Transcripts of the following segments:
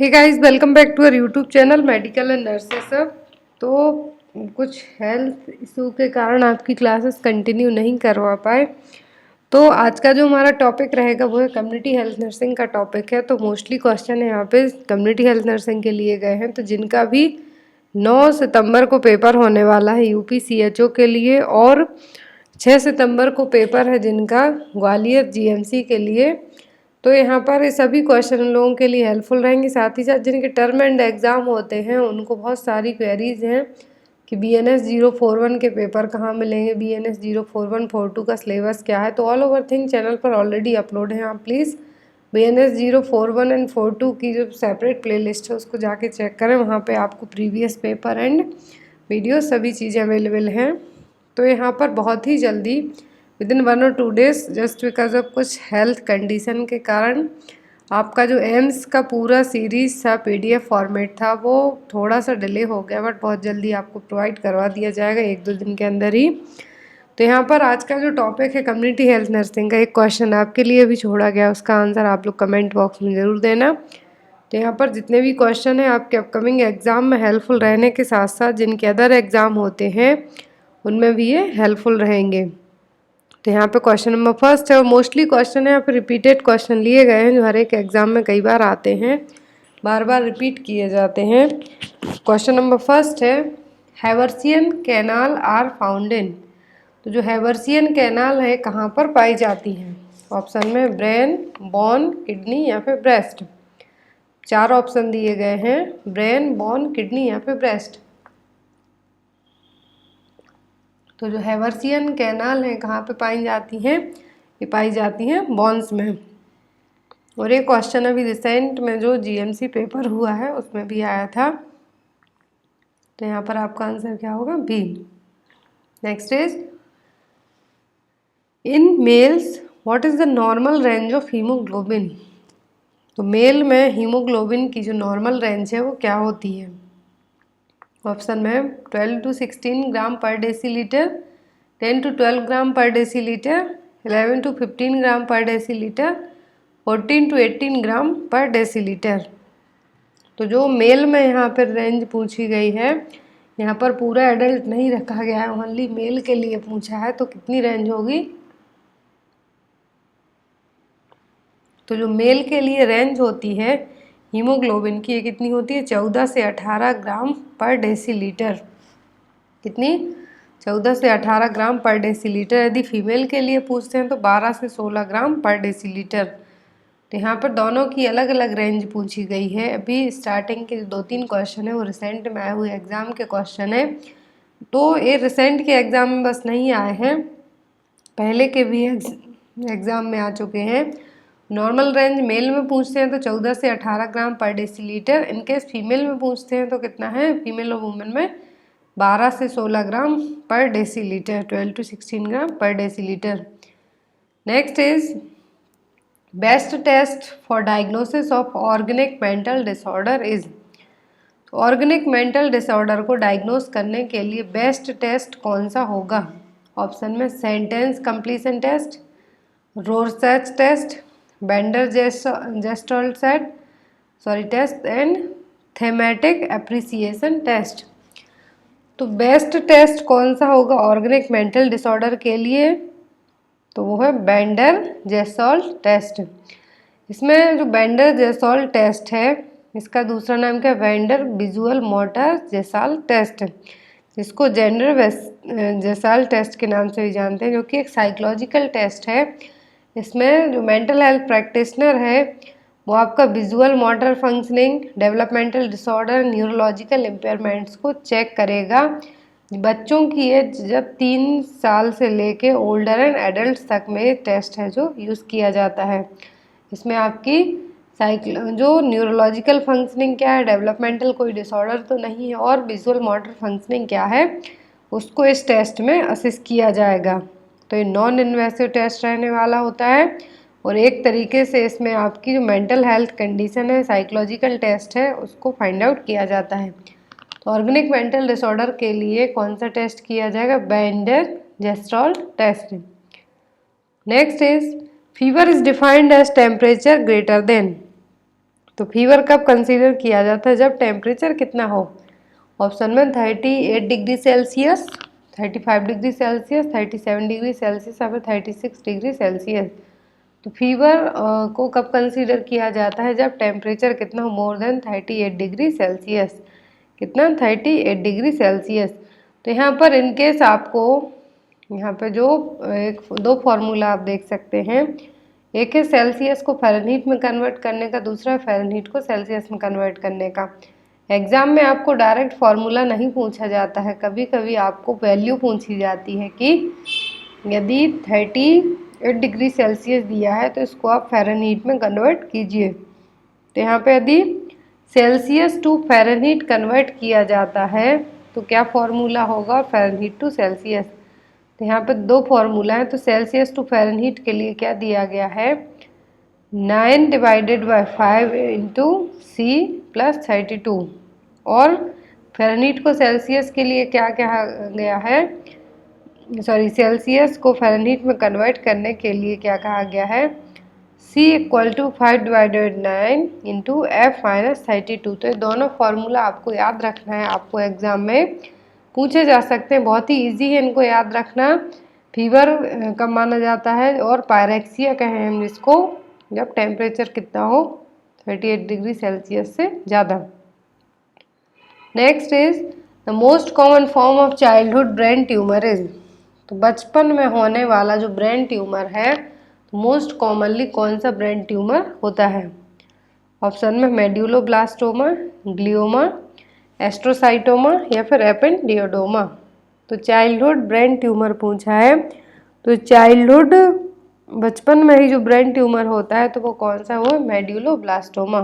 Hey guys, welcome back to our YouTube channel medical and nurses सब। तो कुछ health issue के कारण आपकी क्लासेस कंटिन्यू नहीं करवा पाए। तो आज का जो हमारा टॉपिक रहेगा वो है कम्युनिटी हेल्थ नर्सिंग का टॉपिक है। तो मोस्टली क्वेश्चन यहाँ पे कम्युनिटी हेल्थ नर्सिंग के लिए गए हैं। तो जिनका भी 9 सितंबर को पेपर होने वाला है यूपीसीएचओ के लिए, और 6 सितंबर को पेपर है जिनका ग्वालियर जीएमसी के लिए। तो यहाँ पर ये सभी क्वेश्चन उन लोगों के लिए हेल्पफुल रहेंगे। साथ ही साथ जिनके टर्म एंड एग्ज़ाम होते हैं उनको बहुत सारी क्वेरीज हैं कि BNS 041 के पेपर कहाँ मिलेंगे, BNS 041 42 का सिलेबस क्या है। तो ऑल ओवर थिंग चैनल पर ऑलरेडी अपलोड है। आप प्लीज़ BNS 041 एंड 42 की जो सेपरेट प्लेलिस्ट है उसको जाके चेक करें। वहाँ पे आपको प्रीवियस पेपर एंड वीडियो सभी चीज़ें अवेलेबल हैं। तो यहाँ पर बहुत ही जल्दी विदिन 1 और 2 डेज जस्ट बिकॉज ऑफ कुछ हेल्थ कंडीशन के कारण आपका जो एम्स का पूरा सीरीज़ था PDF फॉर्मेट था वो थोड़ा सा डिले हो गया, बट बहुत जल्दी आपको प्रोवाइड करवा दिया जाएगा 1-2 दिन के अंदर ही। तो यहाँ पर आज का जो टॉपिक है कम्युनिटी हेल्थ नर्सिंग का, एक क्वेश्चन आपके लिए भी छोड़ा गया, उसका आंसर आप लोग कमेंट बॉक्स में ज़रूर देना। तो यहाँ पर जितने भी क्वेश्चन हैं आपके अपकमिंग एग्ज़ाम में हेल्पफुल रहने के साथ साथ जिनके अदर एग्ज़ाम होते हैं उनमें भी ये हेल्पफुल रहेंगे। तो यहाँ पे क्वेश्चन नंबर फर्स्ट है, और मोस्टली क्वेश्चन है यहाँ पे रिपीटेड क्वेश्चन लिए गए हैं जो हर एक एग्जाम में कई बार आते हैं, बार बार रिपीट किए जाते हैं। क्वेश्चन नंबर फर्स्ट है, Haversian canal are found in. तो जो हैवर्सियन कैनाल है कहाँ पर पाई जाती है? ऑप्शन में ब्रेन, बोन, किडनी या फिर ब्रेस्ट। 4 ऑप्शन दिए गए हैं, ब्रेन, बोन, किडनी या फिर ब्रेस्ट। तो जो हैवर्सियन कैनाल है कहाँ पे पाई जाती हैं? ये पाई जाती हैं बॉन्स में। और एक क्वेश्चन अभी रिसेंट में जो GMC पेपर हुआ है उसमें भी आया था। तो यहाँ पर आपका आंसर क्या होगा? B. Next is, in males what is the normal range of haemoglobin. तो मेल में हीमोग्लोबिन की जो नॉर्मल रेंज है वो क्या होती है? ऑप्शन में 12 to 16 ग्राम पर डेसीलीटर, 10 to 12 ग्राम पर डेसीलीटर, 11 to 15 ग्राम पर डेसीलीटर, 14 to 18 ग्राम पर डेसीलीटर। तो जो मेल में यहाँ पर रेंज पूछी गई है, यहाँ पर पूरा एडल्ट नहीं रखा गया है, ओनली मेल के लिए पूछा है। तो कितनी रेंज होगी? तो जो मेल के लिए रेंज होती है हीमोग्लोबिन की, ये कितनी होती है? 14 से 18 ग्राम पर डेसीलीटर। कितनी? 14 से 18 ग्राम पर डेसीलीटर। यदि फीमेल के लिए पूछते हैं तो 12 से 16 ग्राम पर डेसीलीटर। तो यहाँ पर दोनों की अलग अलग रेंज पूछी गई है। अभी स्टार्टिंग के 2-3 क्वेश्चन है वो रिसेंट में आए हुए एग्ज़ाम के क्वेश्चन है। तो ये रिसेंट के एग्ज़ाम में बस नहीं आए हैं, पहले के भी एग्ज़ाम में आ चुके हैं। नॉर्मल रेंज मेल में पूछते हैं तो 14 से 18 ग्राम पर डेसीलीटर। इनकेस फीमेल में पूछते हैं तो कितना है? फीमेल और वुमेन में 12 से 16 ग्राम पर डेसीलीटर, 12 to 16 ग्राम पर decilitre. Next is, best test for diagnosis of organic mental disorder is. Organic mental disorder को डायग्नोस करने के लिए बेस्ट टेस्ट कौन सा होगा? ऑप्शन में sentence completion test, Rorschach test, Bender gestalt test and thematic appreciation test. तो best test कौन सा होगा ऑर्गेनिक मेंटल डिसऑर्डर के लिए? तो वो है बेंडर जेसॉल्ट टेस्ट। इसमें जो बेंडर जेसॉल्ट टेस्ट है इसका दूसरा नाम क्या है? वेंडर विजुअल मोटर जेसाल टेस्ट, जिसको जेंडर जेसाल टेस्ट के नाम से भी जानते हैं, जो कि एक साइकोलॉजिकल टेस्ट है। इसमें जो मेंटल हेल्थ प्रैक्टिशनर है वो आपका visual motor functioning, developmental disorder, neurological impairments को चेक करेगा। बच्चों की एज जब 3 साल से लेके ओल्डर एंड एडल्ट तक में टेस्ट है जो यूज़ किया जाता है। इसमें आपकी जो न्यूरोलॉजिकल फंक्शनिंग क्या है, डेवलपमेंटल कोई डिसऑर्डर तो नहीं है, और विजुअल मोटर फंक्शनिंग क्या है उसको इस टेस्ट में असेस किया जाएगा। तो ये नॉन इन्वेसिव टेस्ट रहने वाला होता है, और एक तरीके से इसमें आपकी जो मेंटल हेल्थ कंडीशन है, साइकोलॉजिकल टेस्ट है, उसको फाइंड आउट किया जाता है। तो ऑर्गेनिक मेंटल डिसऑर्डर के लिए कौन सा टेस्ट किया जाएगा? Bender gestalt test. Next is, fever is defined as temperature greater than. तो फीवर कब कंसीडर किया जाता है? जब टेम्परेचर कितना हो? ऑप्शन में 38 degree Celsius, 35 degree Celsius, 37 degree Celsius या फिर 36 डिग्री सेल्सियस। तो फीवर को कब कंसीडर किया जाता है? जब टेम्परेचर कितना हो? More than 38 degree Celsius. कितना? 38 डिग्री सेल्सियस। तो यहाँ पर इनकेस आपको यहाँ पे जो दो फॉर्मूला आप देख सकते हैं, एक है सेल्सियस को फ़ारेनहीट में कन्वर्ट करने का, दूसरा है फ़ारेनहीट को सेल्सियस में कन्वर्ट करने का। एग्ज़ाम में आपको डायरेक्ट फार्मूला नहीं पूछा जाता है, कभी कभी आपको वैल्यू पूछी जाती है कि यदि 38 डिग्री सेल्सियस दिया है तो इसको आप फ़ारेनहीट में कन्वर्ट कीजिए। तो यहाँ पे यदि सेल्सियस टू फ़ारेनहीट कन्वर्ट किया जाता है तो क्या फॉर्मूला होगा? Fahrenheit to Celsius. तो यहाँ पे दो फॉर्मूला है। तो सेल्सियस टू फ़ारेनहीट के लिए क्या दिया गया है? 9 divided by 5 into C plus 32। और फ़ारेनहीट को सेल्सियस के लिए क्या कहा गया है? सॉरी, सेल्सियस को फ़ारेनहीट में कन्वर्ट करने के लिए क्या कहा गया है? C equal to 5 divided 9 into F minus 32। तो ये दोनों फार्मूला आपको याद रखना है, आपको एग्जाम में पूछे जा सकते हैं, बहुत ही इजी है इनको याद रखना। फीवर कब माना जाता है? और पायरेक्सिया कहें हम जिसको, जब टेम्परेचर कितना हो? 38 डिग्री सेल्सियस से ज़्यादा। Next is the most common form of childhood brain tumour is. तो बचपन में होने वाला जो ब्रेन ट्यूमर है, मोस्ट कॉमनली कौन सा ब्रेन ट्यूमर होता है? ऑप्शन में मेड्यूलोब्लास्टोमा, ग्लियोमा, एस्ट्रोसाइटोमा या फिर एपेंडियोडोमा। तो चाइल्डहुड ब्रेन ट्यूमर पूछा है, तो चाइल्डहुड बचपन में ही जो ब्रेन ट्यूमर होता है तो वो कौन सा? वो मेड्यूलोब्लास्टोमा।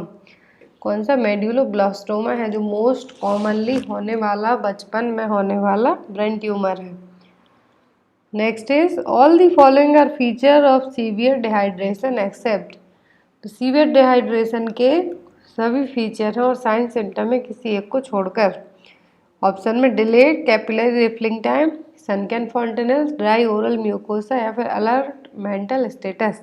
कौन सा? मेड्यूलोब्लास्टोमा है जो मोस्ट कॉमनली होने वाला, बचपन में होने वाला ब्रेन ट्यूमर है। Next is all the following are feature of severe dehydration except. तो सीवियर डिहाइड्रेशन के सभी फीचर हैं और साइन सिम्टम है किसी एक को छोड़कर। ऑप्शन में delayed capillary refilling time, sunken fontanelles, dry oral mucosa या फिर अलर्ट मेंटल स्टेटस।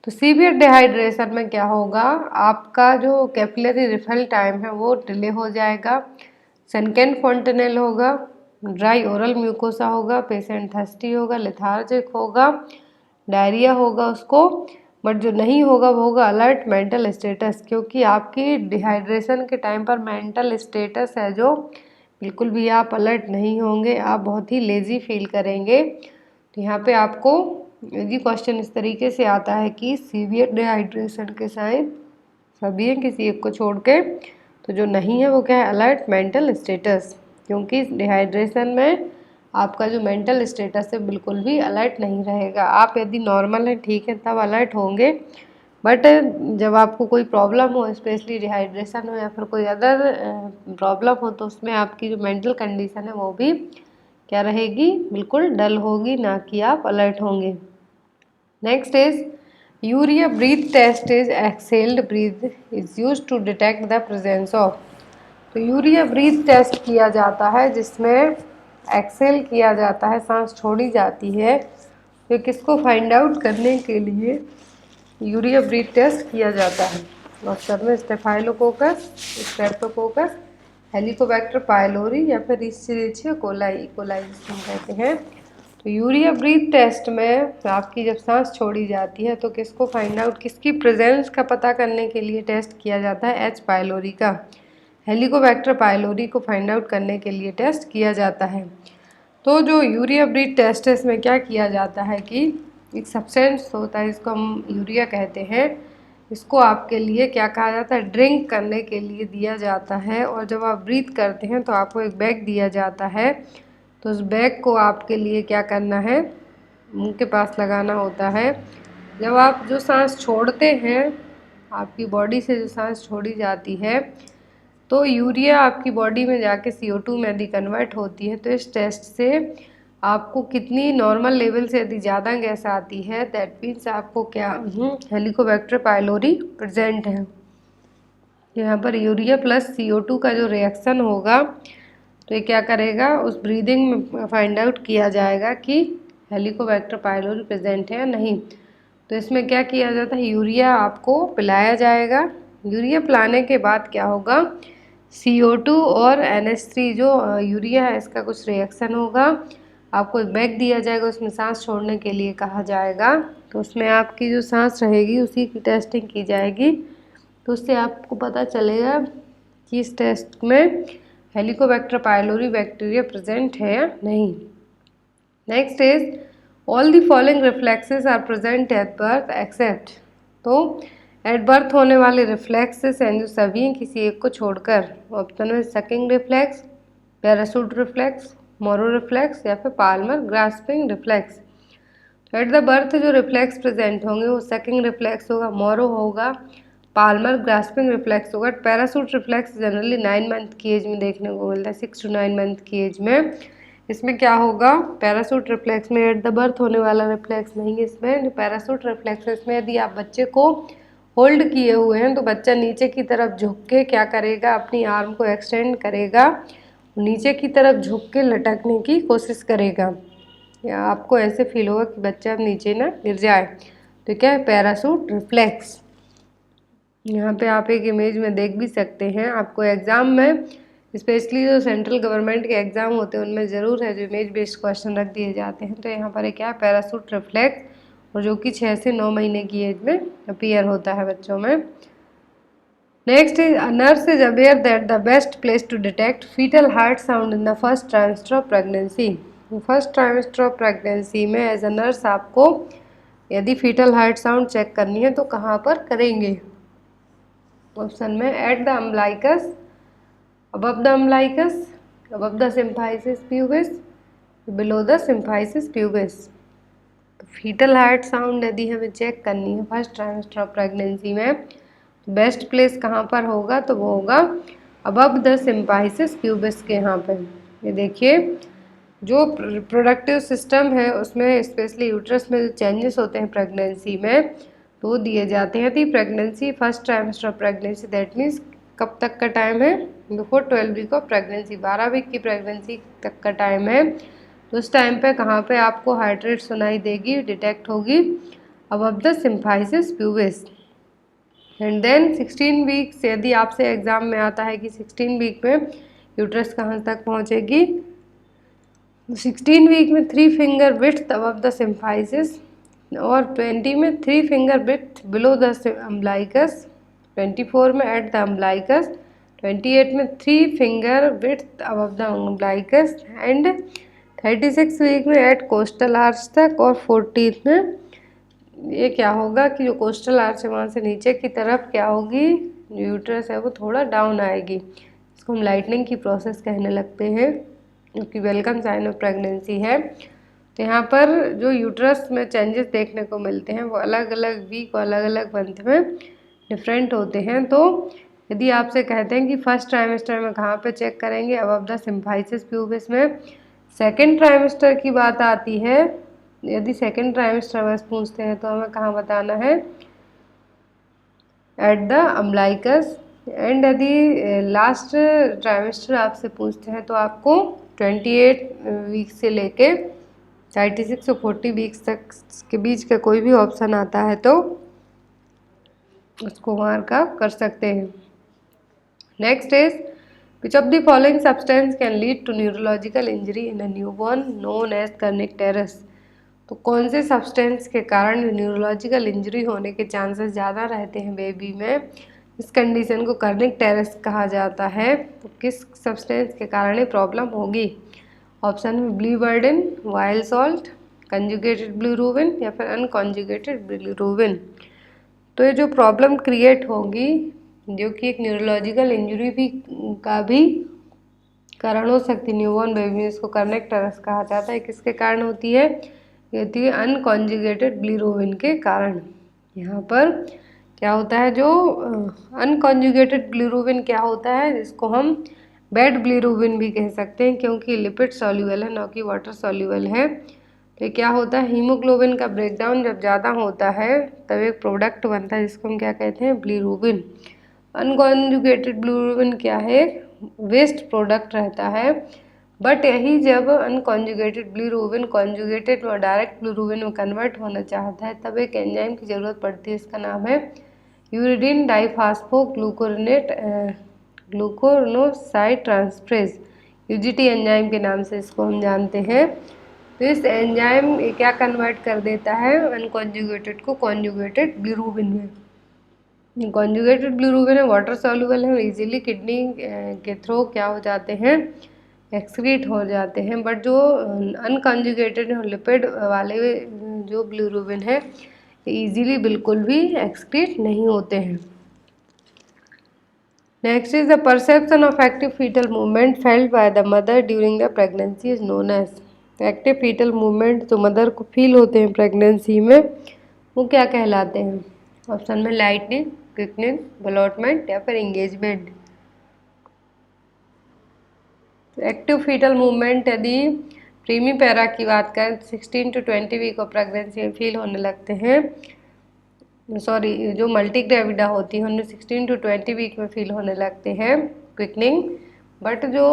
तो सीवियर डिहाइड्रेशन में क्या होगा? आपका जो कैपिलरी रिफिल टाइम है वो डिले हो जाएगा, सनकैन फॉन्टेनल होगा, ड्राई ओरल म्यूकोसा होगा, पेशेंट थर्स्टी होगा, लेथार्जिक होगा, डायरिया होगा उसको। बट जो नहीं होगा वो होगा अलर्ट मेंटल स्टेटस, क्योंकि आपकी डिहाइड्रेशन के टाइम पर मेंटल स्टेटस है जो बिल्कुल भी आप अलर्ट नहीं होंगे, आप बहुत ही लेज़ी फील करेंगे। तो यहाँ पे आपको यदि क्वेश्चन इस तरीके से आता है कि सीवियर डिहाइड्रेशन के साइन सभी हैं किसी एक को छोड़ के, तो जो नहीं है वो क्या है? अलर्ट मेंटल स्टेटस, क्योंकि डिहाइड्रेशन में आपका जो मेंटल स्टेटस है बिल्कुल भी अलर्ट नहीं रहेगा। आप यदि नॉर्मल है, ठीक है, तब अलर्ट होंगे, बट जब आपको कोई प्रॉब्लम हो, स्पेशली डिहाइड्रेशन हो या फिर कोई अदर प्रॉब्लम हो, तो उसमें आपकी जो मेंटल कंडीशन है वो भी क्या रहेगी? बिल्कुल डल होगी, ना कि आप अलर्ट होंगे। Next is urea breath test is excelled breath is used to detect the presence of. तो यूरिया ब्रीथ टेस्ट किया जाता है जिसमें एक्सेल किया जाता है, सांस छोड़ी जाती है। तो किसको फाइंड आउट करने के लिए यूरिया ब्रीथ टेस्ट किया जाता है? ऑप्शन में स्टेफाइलोकोकस, स्ट्रेप्टोकोकस, हेलिकोबैक्टर पायलोरी या फिर इश्चेरिचिया कोलाई जिसको हम कहते हैं। तो यूरिया ब्रीथ टेस्ट में आपकी जब सांस छोड़ी जाती है तो किसको फाइंड आउट, किसकी प्रेजेंस का पता करने के लिए टेस्ट किया जाता है? एच पायलोरी का, हेलिकोबैक्टर पायलोरी को फाइंड आउट करने के लिए टेस्ट किया जाता है। तो जो यूरिया ब्रीथ टेस्ट है इसमें क्या किया जाता है कि एक सब्सटेंस होता है, इसको हम यूरिया कहते हैं, इसको आपके लिए क्या कहा जाता है? ड्रिंक करने के लिए दिया जाता है। और जब आप ब्रीथ करते हैं तो आपको एक बैग दिया जाता है, तो उस बैग को आपके लिए क्या करना है? मुंह के पास लगाना होता है। जब आप जो सांस छोड़ते हैं, आपकी बॉडी से जो सांस छोड़ी जाती है, तो यूरिया आपकी बॉडी में जाके CO2 में यदि कन्वर्ट होती है, तो इस टेस्ट से आपको कितनी नॉर्मल लेवल से यदि ज़्यादा गैस आती है, दैट मीन्स आपको क्या हेलिकोबैक्टर पायलोरी प्रेजेंट है। यहाँ पर यूरिया प्लस CO2 का जो रिएक्शन होगा तो ये क्या करेगा? उस ब्रीदिंग में फाइंड आउट किया जाएगा कि हेलिकोबैक्टर पायलोरी प्रेजेंट है या नहीं। तो इसमें क्या किया जाता है? यूरिया आपको पिलाया जाएगा यूरिया पिलाने के बाद क्या होगा, CO2 और NH3 जो यूरिया है इसका कुछ रिएक्शन होगा, आपको एक बैग दिया जाएगा, उसमें सांस छोड़ने के लिए कहा जाएगा, तो उसमें आपकी जो सांस रहेगी उसी की टेस्टिंग की जाएगी। तो उससे आपको पता चलेगा कि इस टेस्ट में हेलिकोबैक्टर पायलोरी बैक्टीरिया प्रेजेंट है या नहीं। Next is all the following reflexes are present at birth except, तो एट बर्थ होने वाले रिफ्लेक्सेस हैं जो सभी हैं किसी एक को छोड़कर। ऑप्शन में sucking reflex, parachute reflex, Moro reflex या फिर पाल्मर ग्रास्पिंग रिफ्लेक्स। तो एट द बर्थ जो रिफ्लेक्स प्रेजेंट होंगे वो सकिंग रिफ्लेक्स होगा, मोरो होगा, पाल्मर ग्रास्पिंग रिफ्लेक्स होगा। पैराशूट रिफ्लेक्स जनरली 9 मंथ की एज में देखने को मिलता है, 6 to 9 मंथ की एज में। इसमें क्या होगा, पैराशूट रिफ्लेक्स में एट द बर्थ होने वाला रिफ्लेक्स नहीं है इसमें। पैराशूट रिफ्लेक्स इसमें यदि आप बच्चे को होल्ड किए हुए हैं तो बच्चा नीचे की तरफ झुक के क्या करेगा, अपनी आर्म को एक्सटेंड करेगा, नीचे की तरफ झुक के लटकने की कोशिश करेगा, या आपको ऐसे फील होगा कि बच्चा अब नीचे ना गिर जाए। तो क्या है, पैराशूट रिफ्लेक्स। यहाँ पे आप एक इमेज में देख भी सकते हैं। आपको एग्जाम में स्पेशली जो सेंट्रल गवर्नमेंट के एग्जाम होते हैं उनमें ज़रूर है जो इमेज बेस्ड क्वेश्चन रख दिए जाते हैं। तो यहाँ पर क्या है, पैराशूट रिफ्लेक्स, और जो कि 6 से 9 महीने की एज में अपीयर होता है बच्चों में। Next is nurse is aware that the best place to detect fetal heart sound in the first trimester of pregnancy. First trimester of pregnancy में एज अ नर्स आपको यदि फीटल हार्ट साउंड चेक करनी है तो कहाँ पर करेंगे। Option में at the umbilicus, above the umbilicus, above the symphysis pubis, below the symphysis pubis। तो फीटल हार्ट साउंड यदि हमें चेक करनी है फर्स्ट ट्राइमेस्टर ऑफ प्रेगनेंसी में, तो बेस्ट प्लेस कहाँ पर होगा, तो वो होगा अबव द सिम्फाइसिस प्यूबिस के यहाँ पे। ये देखिए जो रिप्रोडक्टिव सिस्टम है उसमें स्पेशली यूट्रस में जो चेंजेस होते हैं प्रेगनेंसी में तो वो दिए जाते हैं। The pregnancy first trimester of pregnancy that means कब तक का टाइम है, before 12 week of pregnancy, 12 week की प्रेगनेंसी तक का टाइम है। तो उस टाइम पे कहाँ पे आपको हार्ट रेट सुनाई देगी, डिटेक्ट होगी, above the symphysis pubis. And then 16 week से यदि आपसे एग्जाम में आता है कि 16 वीक में यूट्रस कहाँ तक पहुँचेगी, 16 वीक में 3 finger width above the symphysis, और 20 में 3 finger width below the umbilicus, 24 में एट द अम्बलाइकस, 28 में 3 finger width above the umbilicus, and 36 week में एट कोस्टल आर्च तक, और 40 में ये क्या होगा कि जो कोस्टल आर्च है वहाँ से नीचे की तरफ क्या होगी, जो यूट्रस है वो थोड़ा डाउन आएगी। इसको हम लाइटनिंग की प्रोसेस कहने लगते हैं, क्योंकि वेलकम साइन ऑफ प्रेगनेंसी है। तो यहाँ पर जो यूट्रस में चेंजेस देखने को मिलते हैं वो अलग अलग वीक और अलग अलग मंथ में डिफरेंट होते हैं। तो यदि आपसे कहते हैं कि फर्स्ट ट्राइमेस्टर में कहाँ पे चेक करेंगे, अबव द सिम्फाइसिस प्यूबिस में। सेकेंड ट्राइमेस्टर की बात आती है, यदि सेकेंड ट्राइमेस्टर में पूछते हैं तो हमें कहाँ बताना है, एट द अम्बलाइकस। एंड यदि लास्ट ट्राइमेस्टर आपसे पूछते हैं तो आपको 28 वीक से लेके 36 से 40 वीक्स तक के बीच का कोई भी ऑप्शन आता है तो उसको मार्क आप कर सकते हैं। Next is which of the following substance can lead to neurological injury in a newborn known as kernicterus. तो कौन से सब्सटेंस के कारण न्यूरोलॉजिकल इंजरी होने के चांसेस ज़्यादा रहते हैं बेबी में, इस कंडीशन को कर्निकटेरस कहा जाता है। तो किस सब्सटेंस के कारण ये प्रॉब्लम होगी। ऑप्शन में ब्लीवर्डिन, वाइल्ड सॉल्ट, कंजुगेटेड बिलिरुबिन या फिर अनकॉन्जुगेटेड बिलिरुबिन। तो ये जो प्रॉब्लम क्रिएट होगी जो कि एक न्यूरोलॉजिकल इंजरी भी का भी कारण हो सकती है न्यूबॉर्न बेबी में, इसको कर्निकटेरस कहा जाता है। किसके कारण होती है, ये होती है अनकॉन्जुगेटेड बिलिरुबिन के कारण। यहाँ पर क्या होता है, जो अनकॉन्जुगेटेड बिलिरुबिन क्या होता है, जिसको हम बैड बिलिरुबिन भी कह सकते हैं क्योंकि लिपिड सॉल्यूबल है, ना कि वाटर सॉल्यूबल है। तो क्या होता है, हीमोग्लोबिन का ब्रेकडाउन जब ज़्यादा होता है तब एक प्रोडक्ट बनता है जिसको हम क्या कहते हैं, बिलिरुबिन। अनकॉन्जुगेटेड बिलिरुबिन क्या है, वेस्ट प्रोडक्ट रहता है। बट यही जब अनकॉन्जुगेटेड बिलिरुबिन कॉन्जुगेटेड और डायरेक्ट बिलिरुबिन में कन्वर्ट होना चाहता है तब एक एंजाइम की ज़रूरत पड़ती है, इसका नाम है यूरिडीन डाइफास्फो ग्लूकोनोसाइड ट्रांसफरेज, यूजीटी एंजाइम के नाम से इसको हम जानते हैं। तो इस एंजाइम क्या कन्वर्ट कर देता है अनकॉन्जुगेटेड को कॉन्जुगेटेड बिलिरुबिन में। कॉन्जुगेटेड बिलिरुबिन है वाटर सॉल्युबल है, इजीली किडनी के थ्रू क्या हो जाते हैं, एक्सक्रीट हो जाते हैं। बट जो अनकॉन्जुगेटेड लिपिड वाले जो बिलिरुबिन है इजीली बिल्कुल भी एक्सक्रीट नहीं होते हैं। Next is the perception of active fetal movement felt by the mother during the pregnancy is known as. Active fetal movement जो मदर को फील होते हैं प्रेगनेंसी में वो क्या कहलाते हैं? ऑप्शन में लाइटनिंग, क्विकनिंग, ब्लॉटमेंट या फिर एंगेजमेंट। एक्टिव फीटल मूवमेंट यदि प्रीमी पैरा की बात करें तो 16 to 20 वीक ऑफ प्रेगनेंसी में फील होने लगते हैं। जो मल्टी ग्रेविडा होती है उनमें 16 to 20 वीक में फील होने लगते हैं क्विकनिंग। बट जो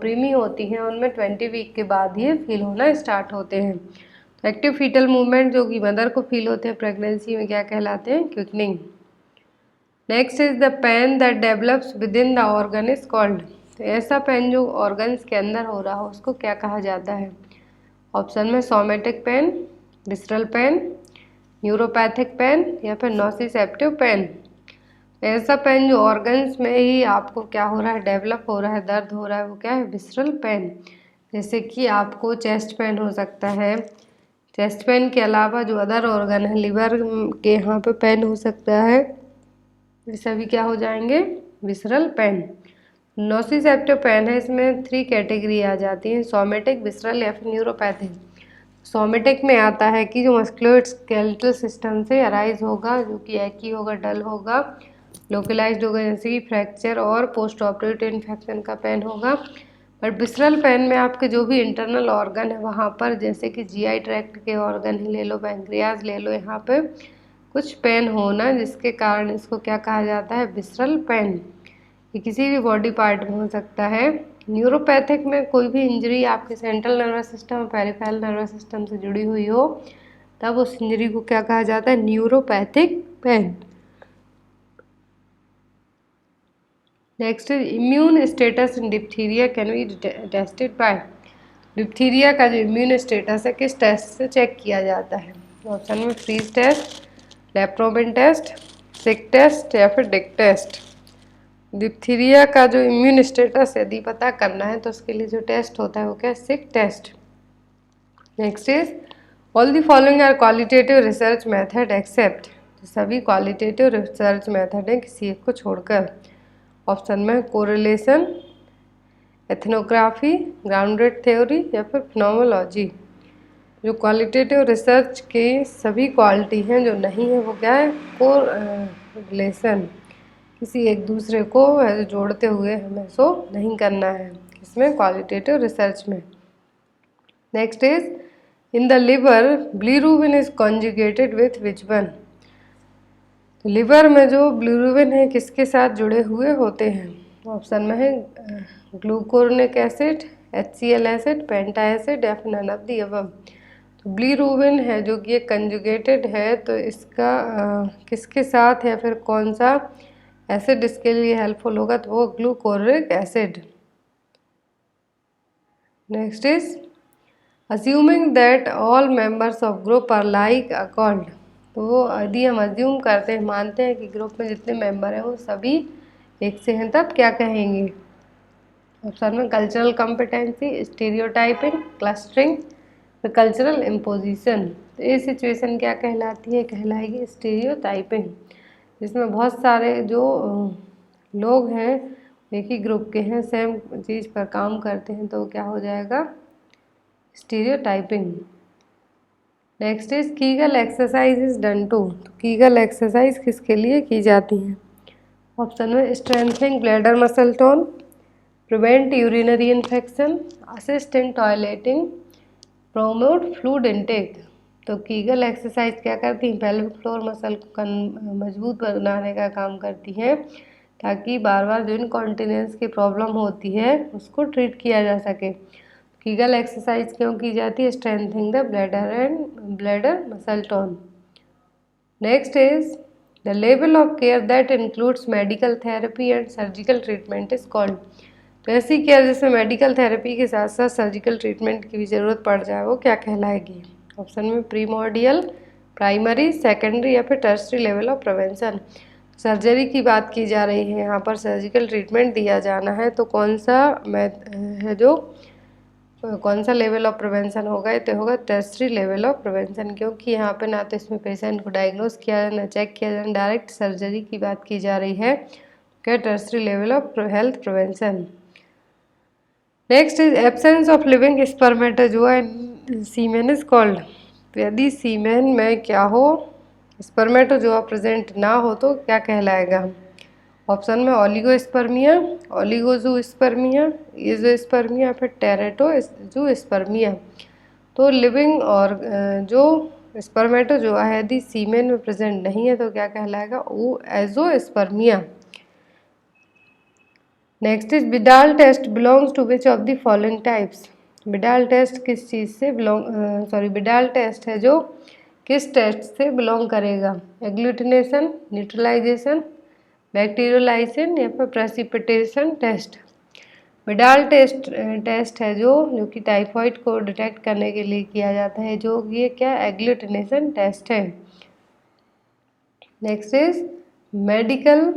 प्रीमी होती हैं उनमें 20 वीक के बाद ही फील होना स्टार्ट होते हैं। तो एक्टिव फीटल मूवमेंट जो कि मदर को फील होते हैं प्रेगनेंसी में क्या कहलाते हैं? Quickening. Next is the pain that develops within the organ is called. तो ऐसा पेन जो ऑर्गन्स के अंदर हो रहा हो उसको क्या कहा जाता है? ऑप्शन में somatic pain, visceral pain, neuropathic pain या फिर नोसिसेप्टिव पेन। ऐसा पेन जो ऑर्गन्स में ही आपको क्या हो रहा है, डेवलप हो रहा है, दर्द हो रहा है, वो क्या है? Visceral pain. जैसे कि आपको चेस्ट पेन हो सकता है। चेस्ट पेन के अलावा जो अदर ऑर्गन है लिवर के यहाँ पे पेन हो सकता है, ये सभी क्या हो जाएंगे? Visceral pen. नोसिसेप्टिव पेन है, इसमें 3 कैटेगरी आ जाती है, सोमेटिक, विसरल या फिर न्यूरोपैथिक। सोमेटिक में आता है कि जो मस्कुलोस्केलेटल सिस्टम से अराइज होगा, जो कि एक्की होगा, डल होगा, लोकलाइज्ड होगा, जैसे कि फ्रैक्चर और पोस्ट ऑपरेटिव इन्फेक्शन का पेन होगा। पर विसरल पेन में आपके जो भी इंटरनल ऑर्गन है वहाँ पर, जैसे कि जीआई ट्रैक्ट के ऑर्गन ही ले लो, पैंक्रियाज ले लो, यहाँ पे कुछ पेन होना जिसके कारण इसको क्या कहा जाता है? Visceral pain. ये किसी भी बॉडी पार्ट में हो सकता है। न्यूरोपैथिक में कोई भी इंजरी आपके central nervous system, peripheral nervous system से जुड़ी हुई हो तब उस इंजरी को क्या कहा जाता है? Neuropathic pain. Next is immune status in diphtheria can be tested by. Diphtheria का जो इम्यून स्टेटस है किस टेस्ट से चेक किया जाता है? ऑप्शन में फ्रीज टेस्ट, लेप्रोबिन टेस्ट, सिक टेस्ट या फिर डिक टेस्ट। डिप्थीरिया का जो इम्यून स्टेटस यदि पता करना है तो उसके लिए जो टेस्ट होता है वो क्या है? Sick test. Next is all the following are qualitative research method except. सभी क्वालिटेटिव रिसर्च मेथड हैं किसी एक को छोड़कर। ऑप्शन में कोरिलेशन, एथनोग्राफी, ग्राउंडेड थ्योरी या फिर फिनोमोलॉजी। जो क्वालिटेटिव रिसर्च की सभी क्वालिटी हैं जो नहीं है वो क्या है? कोरिलेशन, किसी एक दूसरे को जोड़ते हुए हमें सो नहीं करना है इसमें क्वालिटेटिव रिसर्च में। Next is in the liver bilirubin is conjugated with which one. तो लिवर में जो बिलिरुबिन है किसके साथ जुड़े हुए होते हैं? ऑप्शन में है ग्लूकोनिक एसिड, HCl एसिड, पेंटा एसिड या फिर नन ऑफ द अबव। तो बिलिरुबिन है जो कि ये कंजुगेटेड है, तो इसका किसके साथ या फिर कौन सा एसिड इसके लिए हेल्पफुल होगा? तो वो gluconic acid. Next is assuming that all members of group are like a called. तो वो यदि हम अज्यूम करते हैं, मानते हैं कि ग्रुप में जितने मेंबर हैं वो सभी एक से हैं, तब क्या कहेंगे? ऑप्शन में cultural competency, stereotyping, clustering, cultural imposition. तो ये सिचुएशन क्या कहलाती है? कहलाएगी स्टीरियोटाइपिंग, जिसमें बहुत सारे जो लोग हैं एक ही ग्रुप के हैं, सेम चीज़ पर काम करते हैं, तो क्या हो जाएगा? Stereotyping. Next is Kegel exercise is done to. तो कीगल एक्सरसाइज किसके लिए की जाती है? ऑप्शन में strengthening bladder muscle tone, prevent urinary infection, assist in toileting, promote fluid intake. तो कीगल एक्सरसाइज क्या करती हैं? पेल्विक फ्लोर मसल को मजबूत बनाने का काम करती हैं, ताकि बार बार जो इनकॉन्टिनेंस की प्रॉब्लम होती है उसको ट्रीट किया जा सके। कीगल एक्सरसाइज क्यों की जाती है? Strengthening the bladder muscle tone. Next is the level of care that includes medical therapy and surgical treatment is called. तो ऐसी केयर जिसमें मेडिकल थेरेपी के साथ साथ सर्जिकल ट्रीटमेंट की भी ज़रूरत पड़ जाए वो क्या कहलाएगी? ऑप्शन में प्रीमोर्डियल, प्राइमरी, सेकेंडरी या फिर tertiary level of prevention. Surgery की बात की जा रही है, यहाँ पर सर्जिकल ट्रीटमेंट दिया जाना है, तो कौन सा है जो कौन सा लेवल ऑफ प्रिवेंशन होगा? ये तो होगा टर्सरी लेवल ऑफ प्रिवेंशन, क्योंकि यहाँ पे ना तो इसमें पेशेंट को डायग्नोस किया जाए, ना चेक किया जाए, डायरेक्ट सर्जरी की बात की जा रही है। क्या tertiary level of health prevention. Next is absence of living spermatozoa in semen is called. तो यदि सीमेन में क्या हो, स्पर्मेटोजोआ प्रेजेंट ना हो तो क्या कहलाएगा? ऑप्शन में ओलिगोस्पर्मिया, ओलिगोजूस्पर्मिया, इजोस्पर्मिया, फिर टेरेटोजूस्पर्मिया। तो लिविंग और जो स्पर्मेटोजोआ है यदि सीमेन में प्रेजेंट नहीं है तो क्या कहलाएगा? वो azoospermia. Next is Widal test belongs to which of the following types. Widal test किस चीज़ से बिडाल टेस्ट है जो किस टेस्ट से बिलोंग करेगा? एग्लूटिनेशन, न्यूट्रलाइजेशन, बैक्टीरियोलाइसिन या फिर प्रेसिपिटेशन टेस्ट। बिडाल टेस्ट है जो कि टाइफाइड को डिटेक्ट करने के लिए किया जाता है, जो ये क्या एग्लूटिनेशन टेस्ट है। Next is medical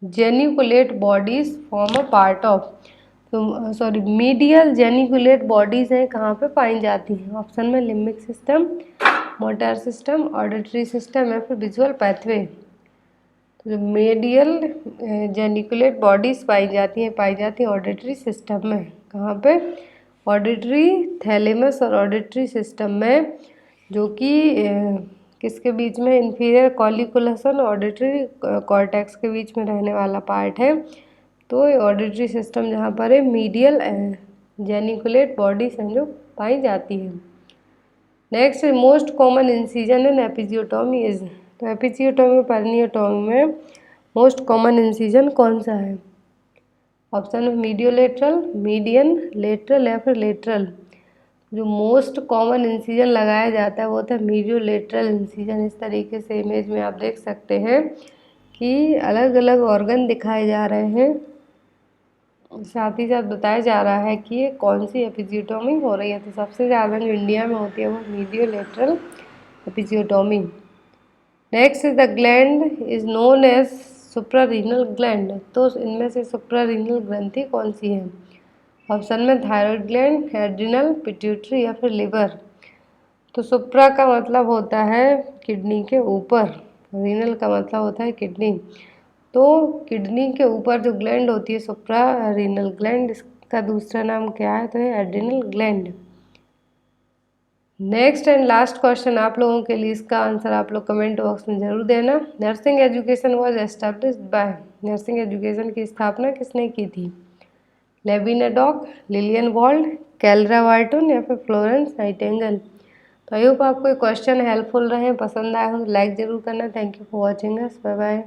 geniculate bodies form a part of. तो मीडियल जेनिकुलेट बॉडीज हैं कहाँ पे पाई जाती हैं? ऑप्शन में limbic system, motor system, auditory system या फिर विजुअल पैथवे। तो जो मीडियल जेनिकुलेट बॉडीज पाई जाती हैं ऑडिटरी सिस्टम में। कहाँ पे? ऑडिटरी थैलेमस और ऑडिटरी सिस्टम में, जो कि किसके बीच में? इंफीरियर कॉलिकुलस और ऑडिटरी कॉर्टेक्स के बीच में रहने वाला पार्ट है। तो ऑडिटरी सिस्टम जहाँ पर है मीडियल जेनिकुलेट बॉडीज हैं जो पाई जाती हैं। Next most common incision in episiotomy is. तो एपिजियोटॉमी परनियोटॉमी में मोस्ट कॉमन इंसिजन कौन सा है? ऑप्शन में मीडियोलेटरल, मीडियन, लेटरल या फिर लेटरल। जो मोस्ट कॉमन इंसिजन लगाया जाता है वो होता है मीडियोलेटरल इंसिजन। इस तरीके से इमेज में आप देख सकते हैं कि अलग अलग ऑर्गन दिखाए जा रहे हैं, साथ ही साथ बताया जा रहा है कि ये कौन सी एपिजियोटॉमी हो रही है। तो सबसे ज़्यादा जो इंडिया में होती है वो mediolateral episiotomy. Next is the gland is known as suprarenal gland. तो इनमें से सुप्रारीनल ग्रंथि कौन सी है? ऑप्शन में थायराइड ग्लैंड, एड्रिनल, पिट्यूटरी या फिर लिवर। तो सुप्रा का मतलब होता है किडनी के ऊपर, रीनल का मतलब होता है किडनी। तो किडनी के ऊपर जो ग्लैंड होती है सुप्रा रीनल ग्लैंड, इसका दूसरा नाम क्या है? तो है adrenal gland. Next and last question आप लोगों के लिए, इसका आंसर आप लोग कमेंट बॉक्स में जरूर देना। Nursing education was established bye. Nursing education की स्थापना किसने की थी? लेविनाडॉक, लिलियन वॉल्ड, कैलरा वार्टन या फिर फ्लोरेंस नाइटिंगेल। तो आई होप आपको ये क्वेश्चन हेल्पफुल रहे, पसंद आया हो तो लाइक ज़रूर करना। Thank you for watching us, bye bye.